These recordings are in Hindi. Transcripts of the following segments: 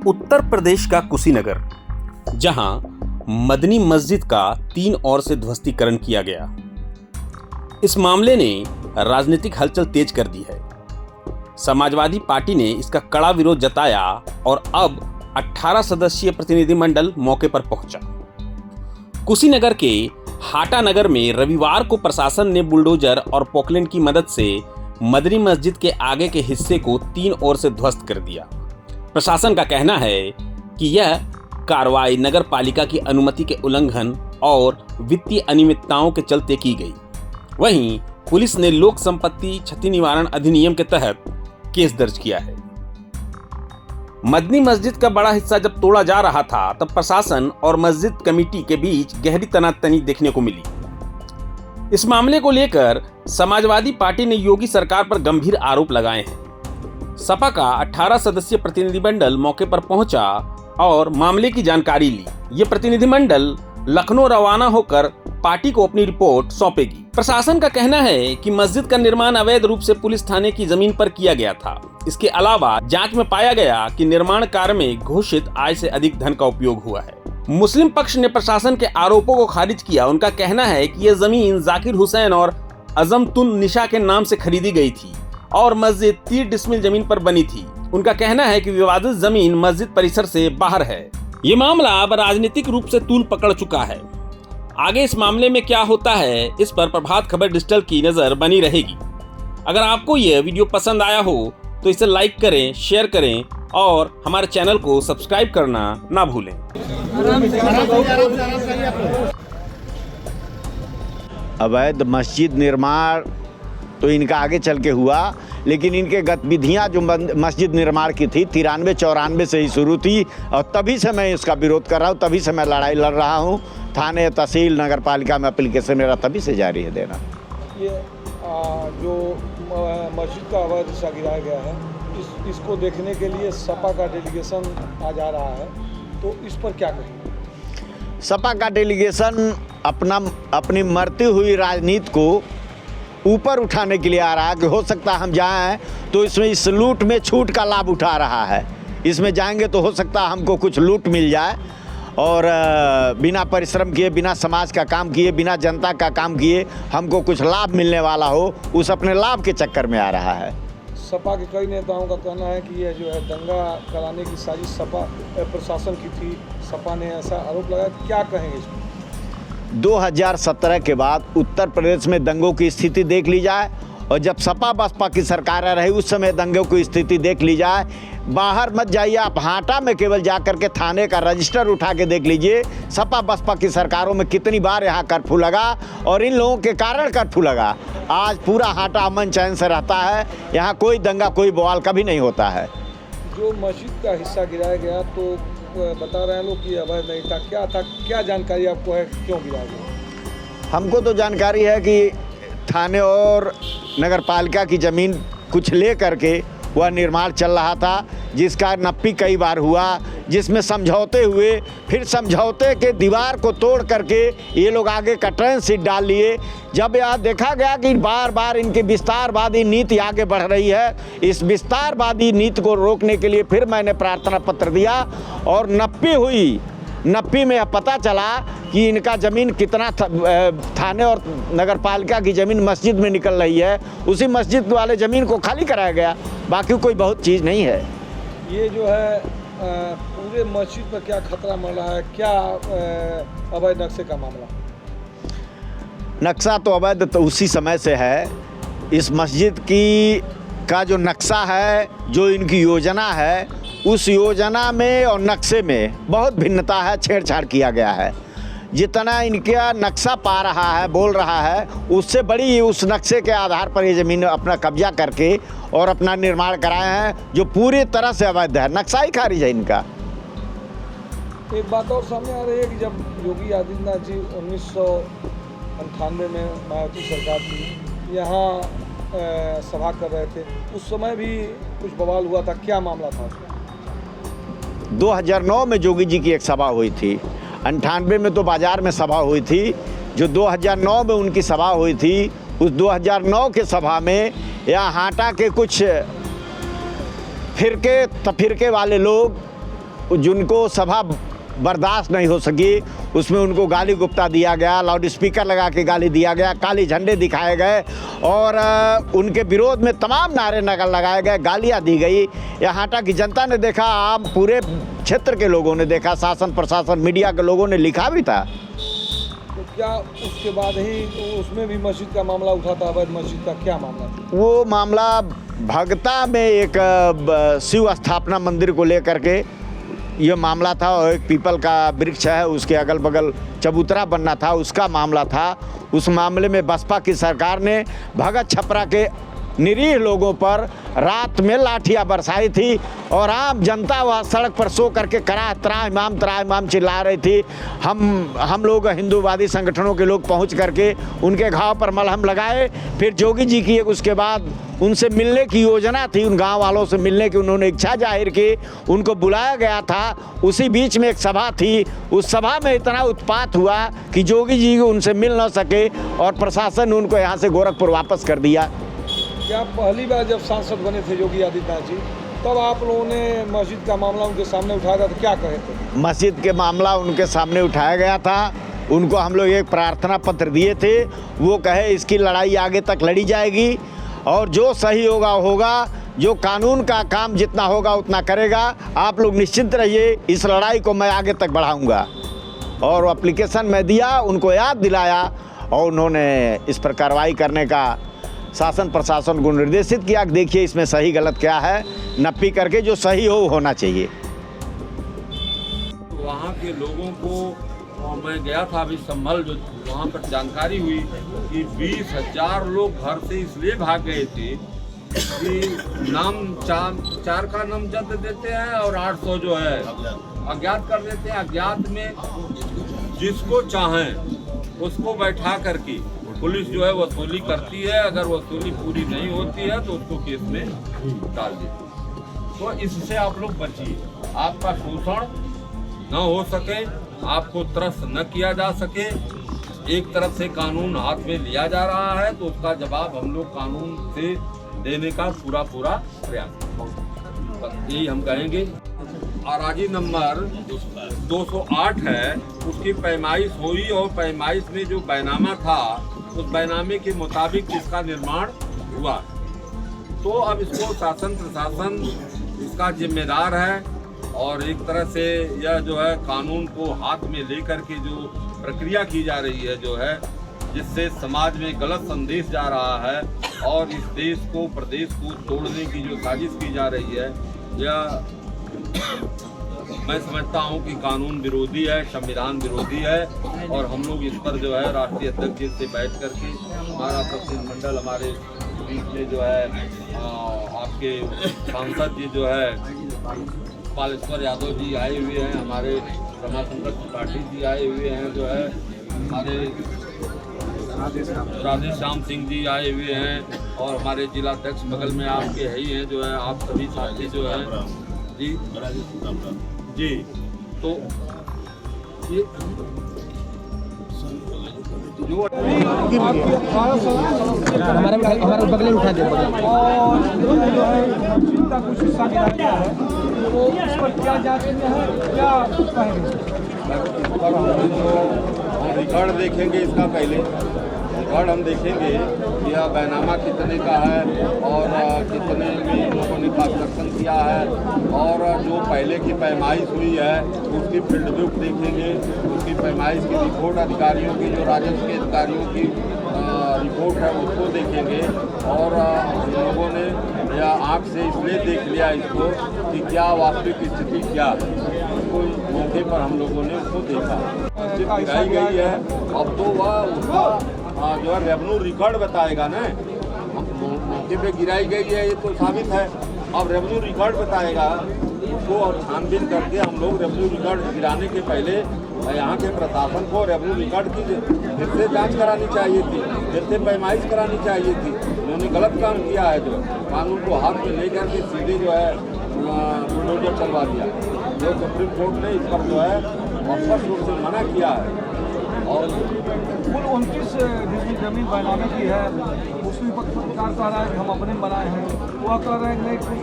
उत्तर प्रदेश का कुशीनगर, जहां मदनी मस्जिद का 3 ओर से ध्वस्तीकरण किया गया। इस मामले ने राजनीतिक हलचल तेज कर दी है। समाजवादी पार्टी ने इसका कड़ा विरोध जताया और अब 18 सदस्यीय प्रतिनिधिमंडल मौके पर पहुंचा। कुशीनगर के हाटा नगर में रविवार को प्रशासन ने बुलडोजर और पोकलैंड की मदद से मदनी मस्जिद के आगे के हिस्से को 3 ओर से ध्वस्त कर दिया। प्रशासन का कहना है कि यह कार्रवाई नगर पालिका की अनुमति के उल्लंघन और वित्तीय अनियमितताओं के चलते की गई। वहीं पुलिस ने लोक संपत्ति क्षति निवारण अधिनियम के तहत केस दर्ज किया है। मदनी मस्जिद का बड़ा हिस्सा जब तोड़ा जा रहा था, तब प्रशासन और मस्जिद कमेटी के बीच गहरी तनातनी देखने को मिली। इस मामले को लेकर समाजवादी पार्टी ने योगी सरकार पर गंभीर आरोप लगाए हैं। सपा का 18 सदस्यीय प्रतिनिधिमंडल मौके पर पहुंचा और मामले की जानकारी ली। ये प्रतिनिधिमंडल लखनऊ रवाना होकर पार्टी को अपनी रिपोर्ट सौंपेगी। प्रशासन का कहना है कि मस्जिद का निर्माण अवैध रूप से पुलिस थाने की जमीन पर किया गया था। इसके अलावा जांच में पाया गया कि निर्माण कार्य में घोषित आय से अधिक धन का उपयोग हुआ है। मुस्लिम पक्ष ने प्रशासन के आरोपों को खारिज किया। उनका कहना है कि यह जमीन जाकिर हुसैन और अजमतुन निशा के नाम से खरीदी गई थी और मस्जिद 30 डिसमिल जमीन पर बनी थी। उनका कहना है कि विवादित जमीन मस्जिद परिसर से बाहर है। ये मामला अब राजनीतिक रूप से तूल पकड़ चुका है। आगे इस मामले में क्या होता है, इस पर प्रभात खबर डिजिटल की नजर बनी रहेगी। अगर आपको यह वीडियो पसंद आया हो तो इसे लाइक करें, शेयर करें और हमारे चैनल को सब्सक्राइब करना ना भूलें। अवैध मस्जिद निर्माण तो इनका आगे चल के हुआ, लेकिन इनके गतिविधियां जो मस्जिद निर्माण की थी 93-94 से ही शुरू थी और तभी से मैं इसका विरोध कर रहा हूं, तभी से मैं लड़ाई लड़ रहा हूं। थाने, तहसील, नगर पालिका में एप्लीकेशन मेरा तभी से जारी है देना। ये जो मस्जिद का अवैध हिस्सा गिराया गया है, इसको देखने के लिए सपा का डेलीगेशन आ जा रहा है, तो इस पर क्या कहेंगे? सपा का डेलीगेशन अपनी मरती हुई राजनीति को ऊपर उठाने के लिए आ रहा है कि हो सकता है हम जाएं तो इसमें इस लूट में छूट का लाभ उठा रहा है। इसमें जाएंगे तो हो सकता है हमको कुछ लूट मिल जाए और बिना परिश्रम किए, बिना समाज का काम किए, बिना जनता का काम किए हमको कुछ लाभ मिलने वाला हो, उस अपने लाभ के चक्कर में आ रहा है। सपा के कई नेताओं का कहना है कि यह जो है दंगा कराने की साजिश सपा प्रशासन की थी। सपा ने ऐसा आरोप लगाया, क्या कहेंगे इसमें? 2017 के बाद उत्तर प्रदेश में दंगों की स्थिति देख ली जाए और जब सपा बसपा की सरकार रही उस समय दंगों की स्थिति देख ली जाए। बाहर मत जाइए, आप हाटा में केवल जाकर के थाने का रजिस्टर उठा के देख लीजिए। सपा बसपा की सरकारों में कितनी बार यहाँ कर्फ्यू लगा और इन लोगों के कारण कर्फ्यू लगा। आज पूरा हाटा अमन चैन से रहता है, यहाँ कोई दंगा कोई बवाल कभी नहीं होता है। जो मस्जिद का हिस्सा गिराया गया तो बता रहे हैं लोग कि अवैध नहीं था, क्या था, क्या जानकारी आपको है, क्यों गिराया गया? हमको तो जानकारी है कि थाने और नगर पालिका की ज़मीन कुछ ले करके वह निर्माण चल रहा था, जिसका नप्पी कई बार हुआ, जिसमें समझौते हुए, फिर समझौते के दीवार को तोड़ करके ये लोग आगे का ट्रेन सीट डाल लिए। जब यह देखा गया कि बार बार इनकी विस्तारवादी नीति आगे बढ़ रही है, इस विस्तारवादी नीति को रोकने के लिए फिर मैंने प्रार्थना पत्र दिया और नप्पी में पता चला कि इनका ज़मीन कितना थाने और नगर पालिका की ज़मीन मस्जिद में निकल रही है। उसी मस्जिद वाले ज़मीन को खाली कराया गया, बाकी कोई बहुत चीज़ नहीं है। ये जो है पूरे मस्जिद पर क्या खतरा मर रहा है, क्या अवैध नक्शे का मामला? नक्शा तो अवैध तो उसी समय से है। इस मस्जिद की का जो नक्शा है, जो इनकी योजना है, उस योजना में और नक्शे में बहुत भिन्नता है, छेड़छाड़ किया गया है। जितना इनका नक्शा पा रहा है, बोल रहा है, उससे बड़ी उस नक्शे के आधार पर ये ज़मीन अपना कब्जा करके और अपना निर्माण कराए हैं, जो पूरी तरह से अवैध है। नक्शा ही खारिज है इनका। एक बात और सामने आ रही है कि जब योगी आदित्यनाथ जी 1998 में मायावती सरकार थी, यहाँ सभा कर रहे थे, उस समय भी कुछ बवाल हुआ था, क्या मामला था? 2009 में योगी जी की एक सभा हुई थी, 98 में तो बाजार में सभा हुई थी। जो 2009 में उनकी सभा हुई थी, उस 2009 के सभा में यहाँ हाटा के कुछ फिरके वाले लोग जिनको सभा बर्दाश्त नहीं हो सकी उसमें उनको गाली गुप्ता दिया गया, लाउड स्पीकर लगा के गाली दिया गया, काली झंडे दिखाए गए और उनके विरोध में तमाम नारे लगाए गए, गालियां दी गई। यहाँ की जनता ने देखा, आम पूरे क्षेत्र के लोगों ने देखा, शासन प्रशासन मीडिया के लोगों ने लिखा भी था। तो क्या उसके बाद ही उसमें भी मस्जिद का मामला उठा था? अवैध मस्जिद का क्या मामला था? वो मामला भगता में एक शिव स्थापना मंदिर को लेकर के ये मामला था और एक पीपल का वृक्ष है उसके अगल बगल चबूतरा बनना था, उसका मामला था। उस मामले में बसपा की सरकार ने भगत छपरा के निरीह लोगों पर रात में लाठियां बरसाई थी और आम जनता वह सड़क पर सो करके तरा इमाम चिल्ला रही थी। हम लोग हिंदूवादी संगठनों के लोग पहुंच करके उनके घाव पर मलहम लगाए। फिर जोगी जी की उसके बाद उनसे मिलने की योजना थी, उन गांव वालों से मिलने की उन्होंने इच्छा जाहिर की, उनको बुलाया गया था। उसी बीच में एक सभा थी, उस सभा में इतना उत्पात हुआ कि जोगी जी उनसे मिल न सके और प्रशासन ने उनको यहाँ से गोरखपुर वापस कर दिया। क्या पहली बार जब सांसद बने थे योगी आदित्यनाथ जी तब आप लोगों ने मस्जिद का मामला उनके सामने उठाया था, तो क्या कहे थे? मस्जिद के मामला उनके सामने उठाया गया था, उनको हम लोग एक प्रार्थना पत्र दिए थे। वो कहे इसकी लड़ाई आगे तक लड़ी जाएगी और जो सही होगा, जो कानून का काम जितना होगा उतना करेगा। आप लोग निश्चिंत रहिए, इस लड़ाई को मैं आगे तक बढ़ाऊंगा। और एप्लीकेशन में दिया, उनको याद दिलाया और उन्होंने इस पर कार्रवाई करने का शासन प्रशासन को निर्देशित किया कि देखिए इसमें सही गलत क्या है, नप्पी करके जो सही हो होना चाहिए। वहाँ के लोगों को मैं गया था अभी संभल, जो वहाँ पर जानकारी हुई कि 20,000 लोग घर से इसलिए भाग गए थे कि नाम चार का नाम जद देते हैं और 800 जो है अज्ञात कर देते हैं। अज्ञात में जिसको चाहें उसको बैठा करके पुलिस जो है वसूली करती है। अगर वसूली पूरी नहीं होती है तो उसको केस में डाल देती है। तो इससे आप लोग बचिए, आपका शोषण न हो सके, आपको त्रस्त न किया जा सके। एक तरफ से कानून हाथ में लिया जा रहा है तो उसका जवाब हम लोग कानून से देने का पूरा प्रयास, यही हम कहेंगे। आराजी नंबर 208 है, उसकी पैमाइश हुई और पैमाइश में जो बैनामा था उस बैनामे के मुताबिक इसका निर्माण हुआ। तो अब इसको शासन प्रशासन इसका जिम्मेदार है और एक तरह से यह जो है कानून को हाथ में लेकर के जो प्रक्रिया की जा रही है जो है, जिससे समाज में गलत संदेश जा रहा है और इस देश को प्रदेश को तोड़ने की जो साजिश की जा रही है, यह मैं समझता हूं कि कानून विरोधी है, संविधान विरोधी है। और हम लोग इस पर जो है राष्ट्रीय अध्यक्ष जी से बैठ करके हमारा प्रतिनिधिमंडल हमारे बीच में जो है आपके सांसद जी जो है पालेश्वर यादव जी आए हुए हैं, हमारे रमाशंकर त्रिपाठी जी आए हुए हैं, जो है हमारे राधे श्याम सिंह जी आए हुए हैं और हमारे जिला अध्यक्ष बगल में आपके है ही हैं, जो है आप सभी साथी जो है जी। तो ये हमारे बगल उठा दे और जो है मस्जिद का कुछ हिस्सा गिराया गया है, तो इस पर क्या जांच है, क्या कहेंगे? रिकॉर्ड देखेंगे, इसका पहले रिकॉर्ड हम देखेंगे कि यह बैनामा कितने का है और कितने में लोगों ने कंस्ट्रक्शन किया है और जो पहले की पैमाइश हुई है उसकी फील्ड बुक देखेंगे, उसकी पैमाइश की रिपोर्ट अधिकारियों की, जो राजस्व के अधिकारियों की रिपोर्ट है उसको देखेंगे। और हम लोगों ने यह आँख से इसलिए देख लिया इसको कि क्या वास्तविक स्थिति क्या है, उसको मौके पर हम लोगों ने उसको देखा। गिराई गई है, अब तो वह उसका जो है रेवेन्यू रिकॉर्ड बताएगा ना, मौके पे गिराई गई है ये तो साबित है। अब रेवेन्यू रिकॉर्ड बताएगा उसको और छानबीन करके हम लोग रेवेन्यू रिकॉर्ड गिराने के पहले यहाँ के प्रशासन को रेवेन्यू रिकॉर्ड की फिर से जांच करानी चाहिए थी, फिर से पैमाइश करानी चाहिए थी। उन्होंने गलत काम किया है, जो कानून को हाथ में लेकर के सीधे जो है बुलडोजर चलवा दिया। जो सुप्रीम कोर्ट ने इस पर जो है स्पष्ट रूप से मना किया है और कुल 29 जिसकी जमीन बैनामे की है, मुस्लिम पक्ष सरकार कह रहा है कि हम अपने बनाए हैं, वह कह रहे हैं नहीं कुछ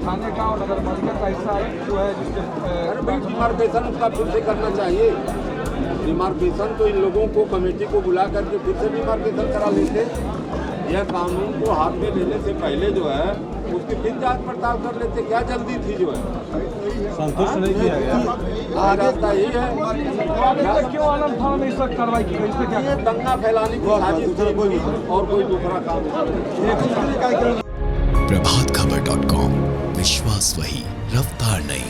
थाने का और नगर पालिका का हिस्सा जो है जिसके अरे भाई डिमार्केशन उसका फिर से करना चाहिए। डिमार्केशन तो इन लोगों को कमेटी को बुला करके फिर से डिमार्केशन करा लेते। यह कानून को हाथ में लेने से पहले जो है उसकी फिर जांच पड़ताल कर लेते। क्या जल्दी थी जो है, संतुष्ट नहीं किया गया। रास्ता यही है। अभी तक क्यों आनंद थाना में इस वक्त कार्रवाई की गई, इसमें क्या ये दंगा फैलाने की साजिश थी और कोई दूसरा काम नहीं। प्रभातखबर.com, विश्वास वही, रफ्तार नहीं।